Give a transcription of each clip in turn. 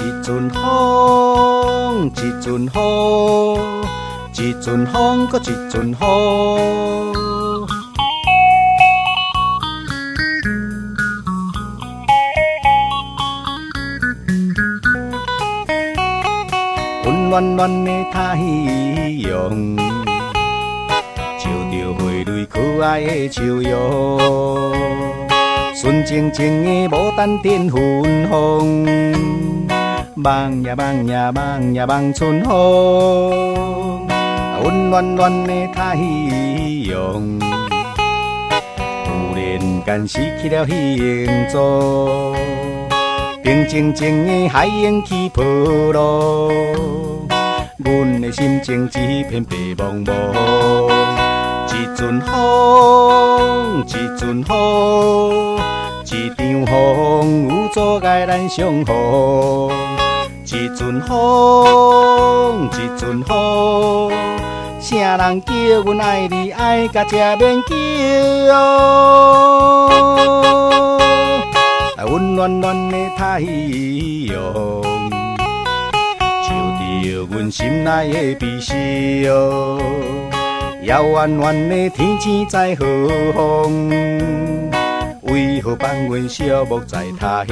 一阵风，一阵雨，一阵风，搁一阵雨。温暖暖的太阳，照着花蕊可爱的笑容，纯净净的牡丹点芬芳，梦呀梦呀梦呀梦春风。温暖暖的太阳，忽然间失去了形状。平静静的海涌起波浪，阮的心情一片白茫茫。一阵风，一阵雨，一场风有阻碍咱相逢。一阵风，一阵雨，啥人叫阮爱你爱到这免叫。温暖暖的太阳，照着阮心内的悲伤。遥远远的天星在何方？为何放阮寂寞在他乡？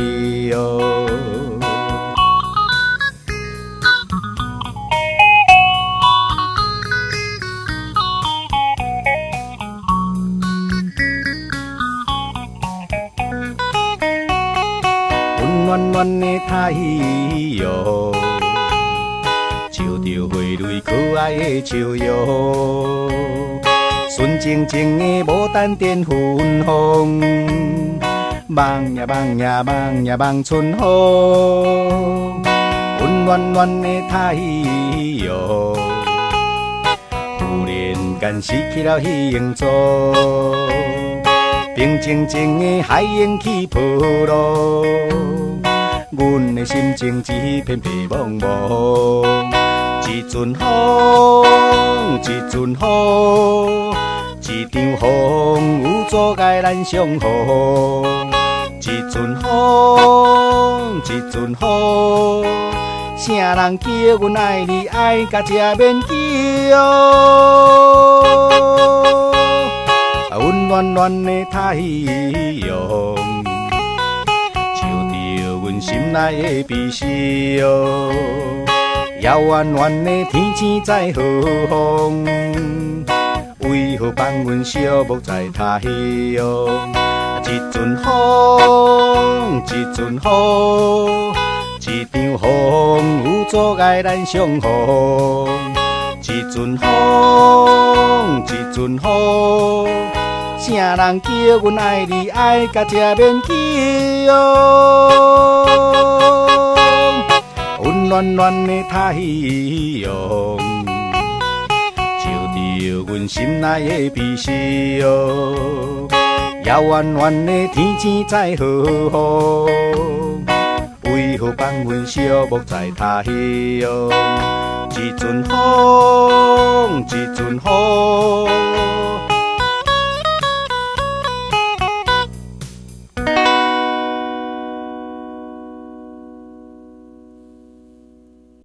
暖暖的太阳，照着花蕊可爱的笑容，纯净净的牡丹点芬芳，梦呀梦呀梦呀梦春风。温暖暖的太阳，忽然间失去了形状。平静静的海涌起波浪，阮的心情一片白茫茫。一阵风，一阵雨，一场风有阻碍咱相逢。一阵风，一阵雨，啥人叫阮爱你爱到这免叫。温暖暖的太阳，照着阮心内的悲伤。遥远远的天星在何方？为何放阮寂寞在他乡？一阵风，一阵雨，一场风有阻碍咱相逢。一阵风，一阵雨，啥人叫阮爱你爱到这免叫。温暖暖的太阳，照着阮心内的悲伤。遥远远的天星在何方？为何放阮寂寞在他乡？一阵风，一阵雨，